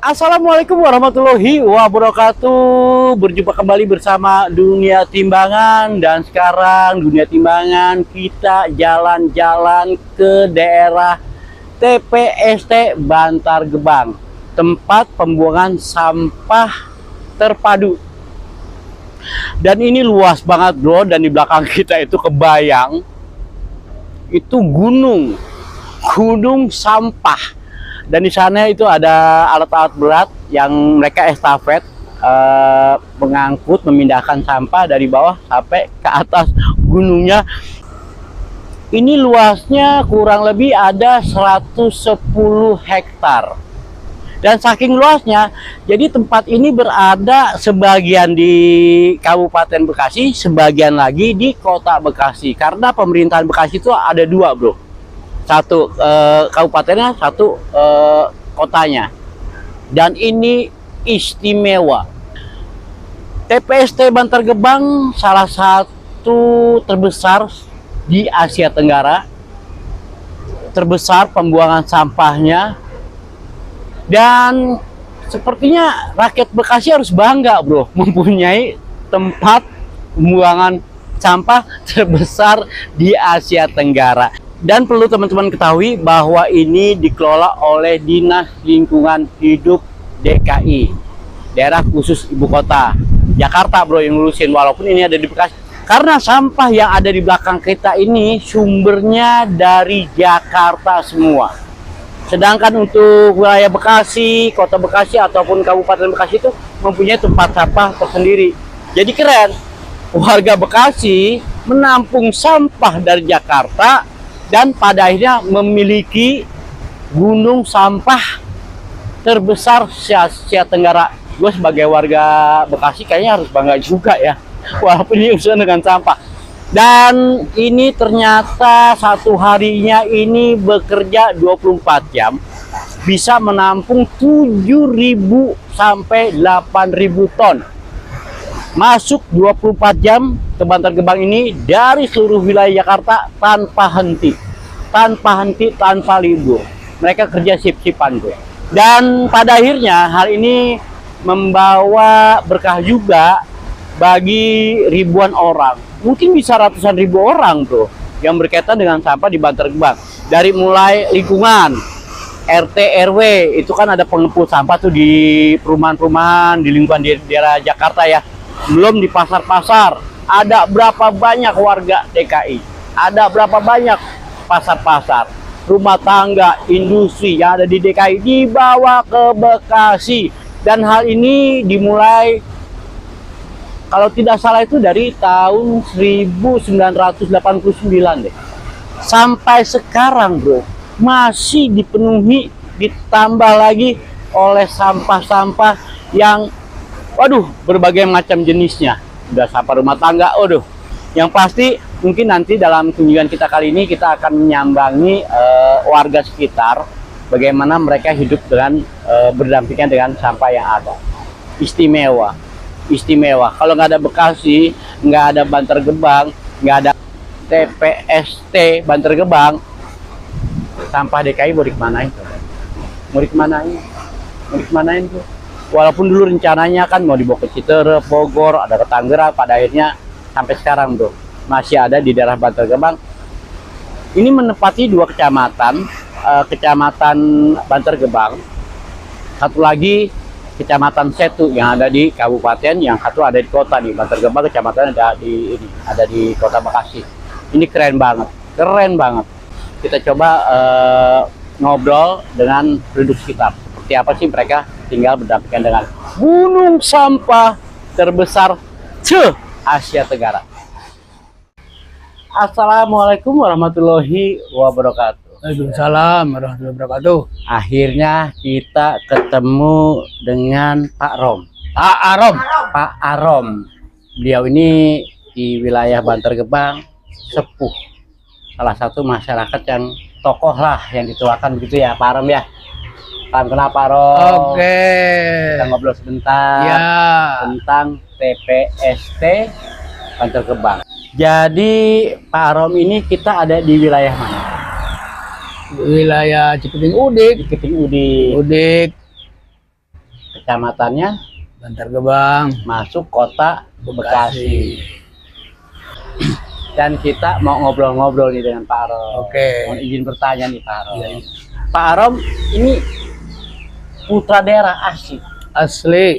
Assalamualaikum warahmatullahi wabarakatuh. Berjumpa kembali bersama Dunia Timbangan. Dan sekarang Dunia Timbangan kita jalan-jalan ke daerah TPST Bantar Gebang, tempat pembuangan sampah terpadu. Dan ini luas banget bro, dan di belakang kita itu kebayang itu gunung sampah. Dan di sana itu ada alat-alat berat yang mereka estafet mengangkut, memindahkan sampah dari bawah sampai ke atas gunungnya. Ini luasnya kurang lebih ada 110 hektar. Dan saking luasnya, jadi tempat ini berada sebagian di Kabupaten Bekasi, sebagian lagi di Kota Bekasi. Karena pemerintahan Bekasi itu ada dua bro. Satu kabupatennya, satu kotanya. Dan ini istimewa. TPST Bantar Gebang salah satu terbesar di Asia Tenggara, terbesar pembuangan sampahnya. Dan sepertinya rakyat Bekasi harus bangga bro, mempunyai tempat pembuangan sampah terbesar di Asia Tenggara. Dan perlu teman-teman ketahui bahwa ini dikelola oleh Dinas Lingkungan Hidup DKI, daerah khusus ibu kota Jakarta bro yang ngurusin, walaupun ini ada di Bekasi. Karena sampah yang ada di belakang kita ini sumbernya dari Jakarta semua. Sedangkan untuk wilayah Bekasi, Kota Bekasi ataupun Kabupaten Bekasi itu mempunyai tempat sampah tersendiri. Jadi keren, warga Bekasi menampung sampah dari Jakarta dan pada akhirnya memiliki gunung sampah terbesar se-Asia Tenggara. Gue sebagai warga Bekasi kayaknya harus bangga juga ya, walaupun ini urusan dengan sampah. Dan ini ternyata satu harinya ini bekerja 24 jam, bisa menampung 7.000 sampai 8.000 ton. Masuk 24 jam ke Bantar Gebang ini dari seluruh wilayah Jakarta tanpa henti, tanpa libur. Mereka kerja sip-sipan tuh. Dan pada akhirnya hal ini membawa berkah juga bagi ribuan orang, mungkin bisa ratusan ribu orang tuh yang berkaitan dengan sampah di Bantar Gebang. Dari mulai lingkungan, RT RW itu kan ada pengepul sampah tuh di perumahan-perumahan di lingkungan di daerah Jakarta ya. Belum di pasar-pasar, ada berapa banyak warga DKI, ada berapa banyak pasar-pasar, rumah tangga, industri yang ada di DKI dibawa ke Bekasi. Dan hal ini dimulai, kalau tidak salah itu dari tahun 1989 deh. Sampai sekarang bro, masih dipenuhi, ditambah lagi oleh sampah-sampah yang waduh, berbagai macam jenisnya. Udah sampah rumah tangga, waduh. Yang pasti mungkin nanti dalam kunjungan kita kali ini kita akan menyambangi warga sekitar, bagaimana mereka hidup dengan berdampingan dengan sampah yang ada. Istimewa, istimewa. Kalau nggak ada Bekasi, nggak ada Bantar Gebang, nggak ada TPST Bantar Gebang, sampah DKI mau dikemanain? Mau dikemanain? Mau dikemanain tuh? Walaupun dulu rencananya kan mau dibawa ke Citerep, Bogor, ada ke Tangerang, pada akhirnya sampai sekarang bro masih ada di daerah Bantar Gebang. Ini menempati dua kecamatan, kecamatan Bantar Gebang, satu lagi kecamatan Setu yang ada di kabupaten, yang satu ada di kota nih. Bantar Gebang kecamatan ada di Kota Bekasi. Ini keren banget, keren banget. Kita coba ngobrol dengan penduduk sekitar. Seperti apa sih mereka tinggal berdampingan dengan gunung sampah terbesar se-Asia Tenggara. Assalamualaikum warahmatullahi wabarakatuh. Waalaikumsalam warahmatullahi wabarakatuh. Akhirnya kita ketemu dengan Pak Rom. Pak Arom. Pak Arom. Beliau ini di wilayah Bantar Gebang sepuh. Salah satu masyarakat yang tokoh lah, yang dituakan begitu ya Pak Arom ya. Salam kenal Pak Rom. Oke. Kita ngobrol sebentar Ya. tentang TPST Bantar Gebang. Jadi Pak Rom ini kita ada di wilayah mana? Wilayah Cipeting Udik. Cipeting Udik. Udik. kecamatannya Bantar Gebang, masuk kota Bekasi. Dan kita mau ngobrol-ngobrol nih dengan Pak Arom. Oke. Mau izin bertanya nih Pak Arom. Iya, iya. Pak Arom ini putra daerah asli. Asli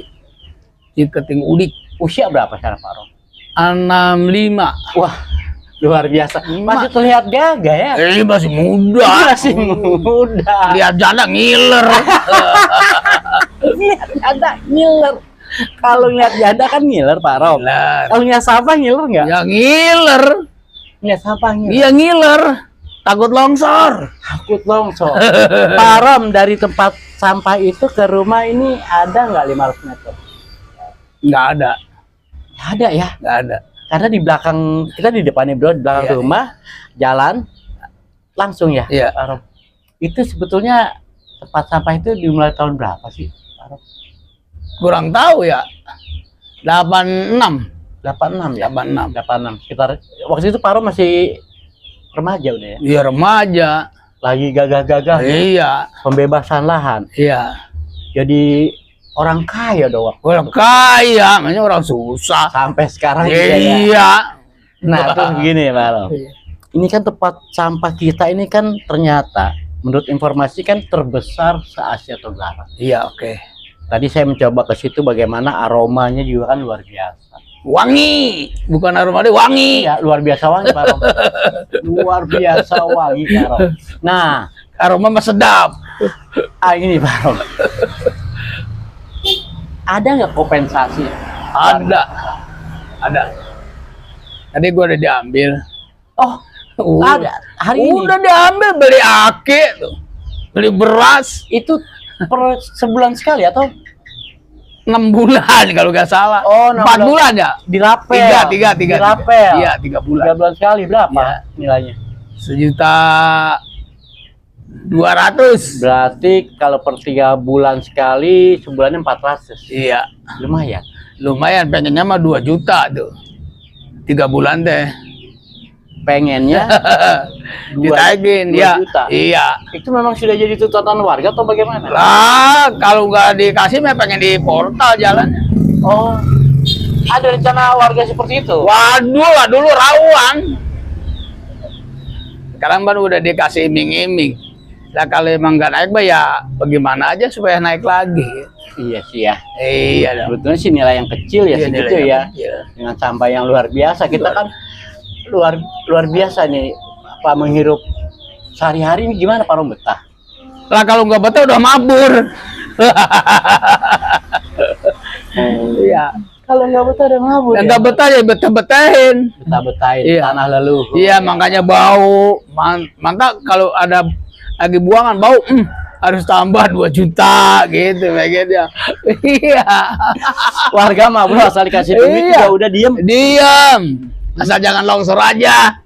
Ciketing Udik, Usia berapa sekarang Pak Arom? 65. Wah, luar biasa. Masih terlihat gagah ya. Masih muda. Masih muda. Lihat janda ngiler. Lihat janda ngiler. Kalau lihat janda kan ngiler Pak Arom. Ngiler. Kalau lihat sampah ngiler nggak? Ya ngiler. Lihat sampah ngiler. Iya ngiler. Takut longsor. Takut longsor. Pak Arom, dari tempat sampah itu ke rumah ini ada nggak 500 meter? Nggak ada. Nggak ada ya. Nggak ada. Karena di belakang kita, di depannya bro, di belakang Iya, rumah jalan langsung ya. Iya. Pak Arom. Itu sebetulnya tempat sampah itu dimulai tahun berapa sih Pak Arom? Kurang tahu ya. 86. 86 ya. 86. 86. Sekitar waktu itu Pak Arom masih remaja udah ya. Iya remaja. Lagi gagah-gagah Iya. pembebasan lahan. Iya. Jadi orang kaya dong. Orang kaya, makanya orang susah. Sampai sekarang juga ya. Iya. Nah, terus gini Pak Arom. Iya. Ini kan tempat sampah kita ini kan ternyata menurut informasi kan terbesar se-Asia Tenggara. Iya, oke. Tadi saya mencoba ke situ, bagaimana aromanya juga kan luar biasa. Wangi, bukan aroma deh, wangi. Iya, luar biasa wangi Pak Arom. Luar biasa wangi Pak Arom. Nah, Aroma mah sedap. ini Pak Arom. Ada nggak kompensasi? Ada. Ada. Tadi gua udah diambil. Oh, ada. Hari Udah ini diambil, beli ake tuh. Beli beras itu per sebulan sekali atau 6 bulan kalau nggak salah. Oh, 6 4 bulan. bulan ya? dirapel? Tiga. Dirapel. Iya, 3 bulan. 3 bulan sekali berapa Iya. nilainya? 1.200.000. Berarti kalau per 3 bulan sekali, sebulannya 400. Iya, Lumayan. lumayan. Pengennya mah 2 juta tuh. 3 bulan deh. Pengennya Ditagih, 2 ya. juta. Iya. Itu memang sudah jadi tuntutan warga atau bagaimana? Lah, kalau nggak dikasih mah pengen di portal jalannya. Oh, ada rencana warga seperti itu? Waduh, lah dulu rawan. Sekarang baru udah dikasih iming-iming. Lah kalau emang nggak naik bah ya bagaimana aja supaya naik lagi. Iya sih ya. Iya dong. Sebetulnya sih nilai yang kecil ya Iya, segitu nilai yang ya. kecil. Dengan sampah yang luar biasa, kita kan luar biasa nih apa menghirup sehari-hari ini. Gimana Pak Arom betah? Lah kalau nggak betah udah mabur. Iya. Kalau nggak betah udah mabur. Yang nggak betah ya betah-betahin. Betah-betahin Iya. tanah leluhur. Iya, makanya bau. Mantap kalau ada lagi buangan bau, harus tambah 2 juta gitu begitu ya. Iya. Warga mah bro, asal dikasih duit Iya. juga udah diem. Diam. Asal jangan longsor aja.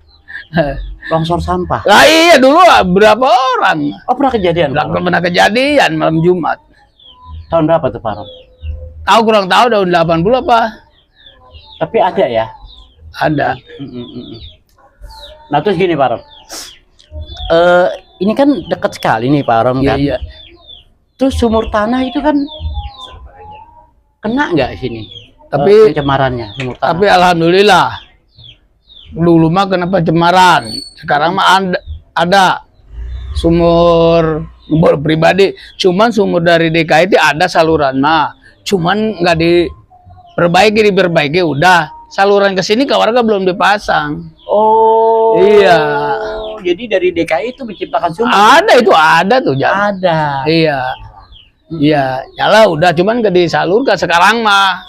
Longsor sampah. Lah iya dulu berapa orang? Oh, pernah kejadian Pak Arom? Pernah kejadian malam Jumat. Tahun berapa tuh Pak Arom? Tahu kurang tahu tahun 80 apa? Tapi ada ya. Ada. Nah terus gini Pak Arom. Ini kan dekat sekali nih Pak Arom Iya, kan. iya. Terus sumur tanah itu kan kena nggak sini? Tapi pencemarannya sumur tanah. tapi alhamdulillah. Dulu mah kenapa cemaran? Sekarang mah ada sumur pribadi. Cuman sumur dari DKI itu ada saluran mah. Cuman nggak diperbaiki udah. Saluran ke sini ke warga belum dipasang. Oh. Iya. Jadi dari DKI itu menciptakan sumur. Ada itu ada tuh Jan. Ada. Iya. Iya, nyala udah cuman ke disalurkan sekarang mah.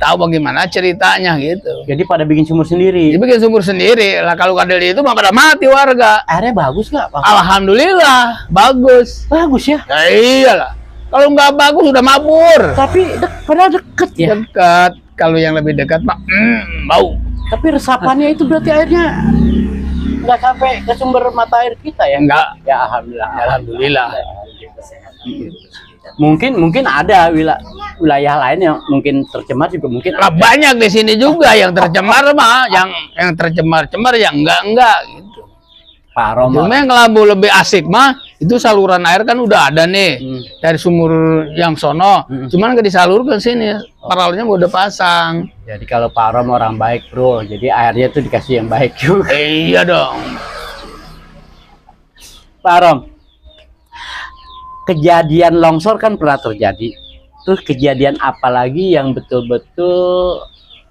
Tahu bagaimana ceritanya gitu. Jadi pada bikin sumur sendiri. Dibikin sumur sendiri. Lah kalau kadal itu mah pada mati warga. Airnya bagus nggak Pak? Alhamdulillah bagus. Bagus ya. Ya iyalah. Kalau nggak bagus udah mabur. Tapi padahal deket ya. Dekat. Kalau yang lebih dekat mah bau. Tapi resapannya itu berarti airnya nggak sampai ke sumber mata air kita ya? Enggak. Ya alhamdulillah. Alhamdulillah. Mungkin ada wilayah lain yang mungkin tercemar juga mungkin. Lah banyak di sini juga yang tercemar mah, yang tercemar yang enggak gitu. Pak Rom. Cuma yang Labu lebih asik mah itu saluran air kan udah ada nih dari sumur yang sono. Cuman nggak disalurkan sini, paralelnya udah pasang. Jadi kalau Pak Rom orang baik bro, jadi airnya tuh dikasih yang baik juga. Iya dong. Pak Rom, kejadian longsor kan pernah terjadi. Terus kejadian apa lagi yang betul-betul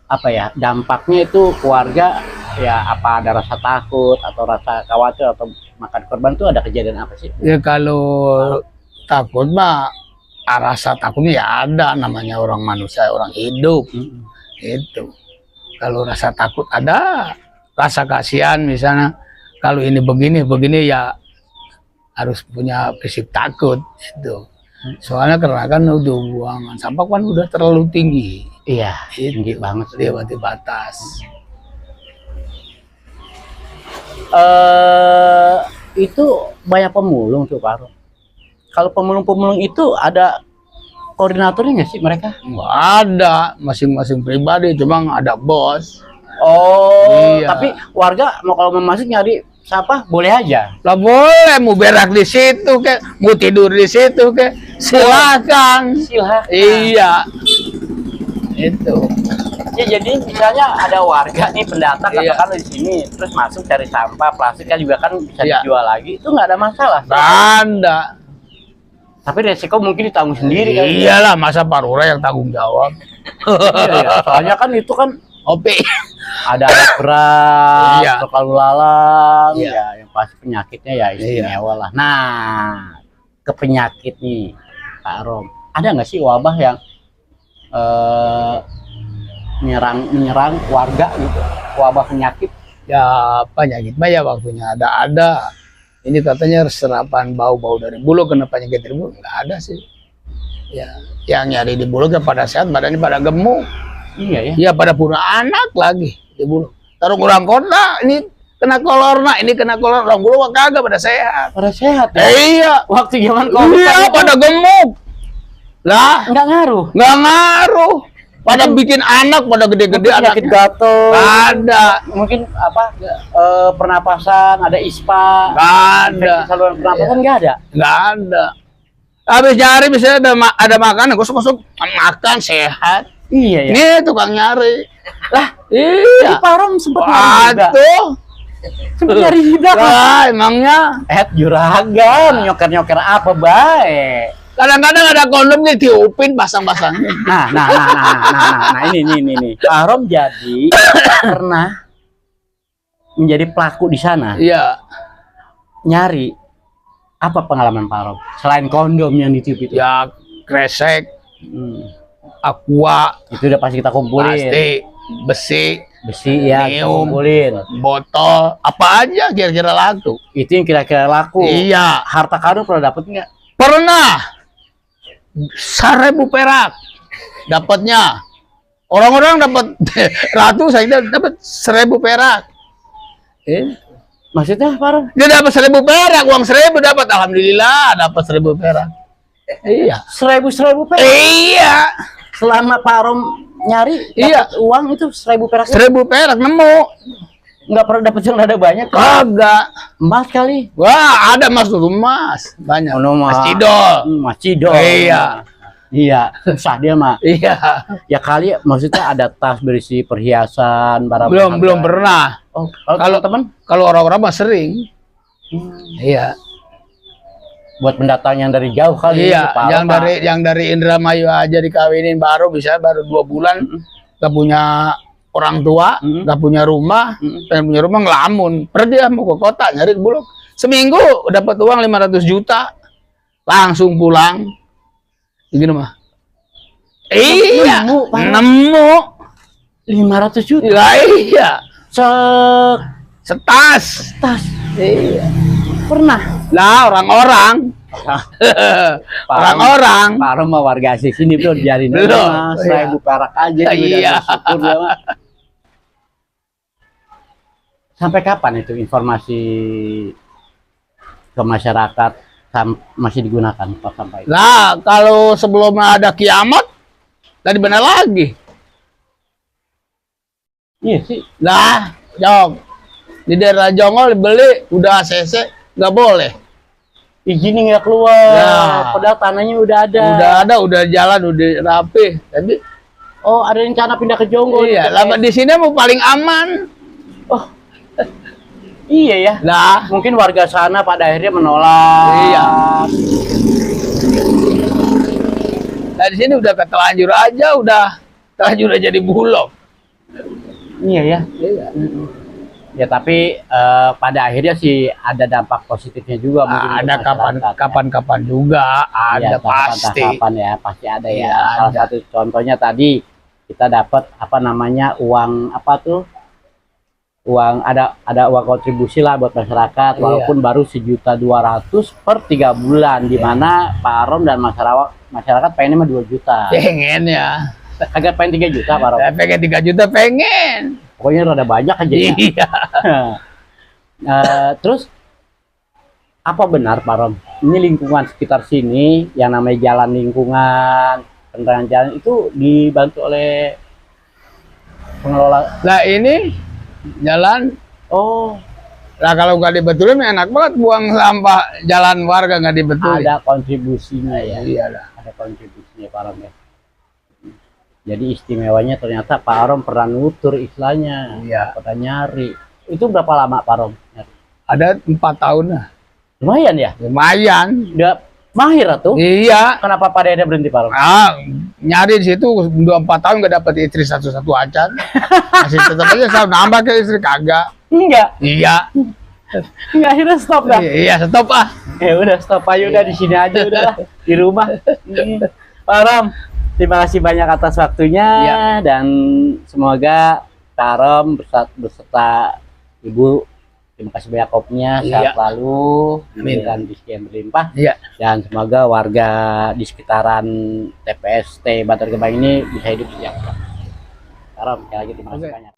apa ya dampaknya itu keluarga ya, apa ada rasa takut atau rasa khawatir atau makan korban tuh ada kejadian apa sih? Ya kalau takut mah rasa takutnya ya ada, namanya orang manusia, orang hidup. Itu kalau rasa takut ada, rasa kasihan misalnya kalau ini begini ya harus punya prinsip takut itu. Soalnya karena kan udah buangan sampah kan udah terlalu tinggi. Iya, tinggi banget dia berarti batas. Itu banyak pemulung tuh Pak Rom. Kalau pemulung-pemulung itu ada koordinatornya nggak sih mereka? Nggak ada, masing-masing pribadi, cuma ada bos. Oh, iya. Tapi warga mau kalau mau masuk nyari siapa boleh aja. Lah boleh, mau berak di situ ke, mau tidur di situ ke, silakan. Silakan. Iya. Itu. Ya, jadi misalnya ada warga nih pendatang Iya. katakan di sini terus masuk cari sampah plastik kan juga kan bisa Iya. dijual lagi, itu nggak ada masalah. Ada. Tapi resiko mungkin ditanggung sendiri kan. Iyalah, masa Pak Lurah yang tanggung jawab. Iya, soalnya kan itu kan Oke. ada alat berat, Iya. atau lalu lalang, Iya. ya yang pasti penyakitnya ya istimewa lah. Nah, ke penyakit nih Pak Rom, ada nggak sih wabah yang menyerang warga gitu, wabah penyakit? Ya penyakit mah ya waktunya ada. Ini katanya serapan bau-bau dari bulog, kenapa penyakit dari bulog? Nggak ada sih. Ya, yang nyari di bulog ya pada sehat, badannya pada gemuk. Iya ya. Ya pada punya anak lagi di bulog. Taruh orang kota, ini kena corona, ini kena corona, orang bulog kagak pada sehat. Pada sehat ya. Iya. Waktu zaman COVID Iya, itu pada gemuk. Lah, nggak ngaruh. nggak ngaruh. Pada bikin anak, pada gede-gede Penyakit anaknya. gatel. Ada. Mungkin apa? Pernapasan, ada ISPA. Nggak ada. Infeksi saluran pernapasan nggak ada. Nggak ada. Habis nyari misalnya ada makanan, gosok-gosok makan sehat. Iya ya. Ini tukang nyari. Lah, Iya. Pak Rom sempat nyari juga. Aduh. Sempat nyari juga. Lah, emangnya Juragan, nyoker-nyoker apa baik. kadang-kadang ada kondom ditiupin pasang-pasang. Nah, ini. Pak Rom jadi pernah menjadi pelaku di sana. Iya. Nyari apa pengalaman Pak Rom? Selain kondom yang ditiup itu. Ya kresek, Hmm, aqua, itu udah pasti kita kumpulin. plastik, besi, Besi ya, kita Neum. kumpulin. botol, apa aja kira-kira laku. Itu yang kira-kira laku. Iya. Harta karun pernah dapet nggak? Pernah 1.000 perak dapatnya. Orang-orang dapat ratusan, saya dapat 1.000 perak. Maksudnya Pak Rom? Dia dapat 1.000 perak, uang 1.000 dapat, alhamdulillah dapat 1.000 perak. Iya. 1.000 perak. Iya. Selama Pak Rom nyari Iya. dapat uang itu 1.000 perak. 1.000 perak nemu. Nggak pernah dapet yang ada banyak. Kagak. Emas kali. Wah, ada mas dulu mas, banyak. Oh, no, Mas Mas. Cidol. Mas Cidol. Iya. Iya, susah dia mah. Iya. Ya kali maksudnya ada tas berisi perhiasan, barang Belum pernah. Oh, Kalau teman kalau orang-orang mah sering. Iya. buat pendatang yang dari jauh kali. Iya, Pak yang Rom, dari yang dari Indramayu aja dikawinin baru 2 bulan, nggak punya orang tua, nggak punya rumah, pengen punya rumah ngelamun. Pernah dia mau ke kota nyari di Bulog. Seminggu dapat uang 500 juta, langsung pulang. Gini mah. Iya, Nemu, Pak Rom. nemu. 500 juta. Iya, setas. Tas. Iya. Pernah. Lah orang-orang. Orang-orang. Pak Rom mah warga asli sini bro, biarin aja Belum, Mas. iya. 1.000 perak aja. Iya. Syukur dia mah. Sampai kapan itu informasi ke masyarakat masih digunakan Pak sampai? Nah, kalau sebelum ada kiamat, tadi benar lagi. Iya sih. Lah, jawab. Di daerah Jonggol beli udah ACC nggak boleh. Izinnya nggak keluar. Ya. Padahal tanahnya udah ada. Udah jalan, udah rapi. Tapi Oh, ada rencana pindah ke Jonggol. iya, lama di sini mau paling aman. Oh, iya ya. Lah, Mungkin warga sana pada akhirnya menolak. Iya. Nah di sini udah ketelanjur aja, udah terlanjur aja jadi Bulog. Iya ya. Iya. Ya tapi pada akhirnya sih ada dampak positifnya juga mungkin untuk Ada masyarakat, ya. kapan-kapan juga, ada Iya, pasti. tahapan ya, pasti ada ya. Iya, Salah ada. satu contohnya tadi kita dapat apa namanya uang apa tuh? Uang ada uang kontribusi lah buat masyarakat, Iya. walaupun baru 1.200.000 per 3 bulan, di mana Pak Arom dan masyarakat pengennya mah 2 juta. Pengen ya. Agak pengen 3 juta Pak Arom. Saya pengen 3 juta pengen. Pokoknya rada banyak aja ya. Iya. Terus apa benar Pak Rom? Ini lingkungan sekitar sini yang namanya jalan lingkungan, penerangan jalan itu dibantu oleh pengelola. Nah ini jalan. Oh, Lah kalau nggak dibetulin enak banget buang sampah jalan warga nggak dibetulin. ada kontribusinya ya. Iya lah. Ada kontribusinya Pak Rom ya. Jadi istimewanya ternyata Pak Rom pernah nutur istilahnya, Iya. pernah nyari. Itu berapa lama Pak Rom nyari? Ada 4 tahun lah. Lumayan ya? Lumayan. Udah mahir tuh. Iya. Kenapa pada akhirnya berhenti Pak Rom? Nyari di situ 2-4 tahun nggak dapat istri satu-satu acan. Masih tetap aja saya nambah ke istri kagak. Enggak. Iya. Enggak, akhirnya stop dah. Iya, stop ah. Ya udah stop aja udah di sini aja udahlah di rumah. Pak Rom, terima kasih banyak atas waktunya Iya. dan semoga Pak Rom beserta Ibu terima kasih banyak kopinya sehat Iya. selalu Amin. dan rezeki yang berlimpah Iya. dan semoga warga di sekitaran TPST Bantar Gebang ini bisa hidup sejahtera. Pak Rom, sekali lagi terima kasih Oke. banyak.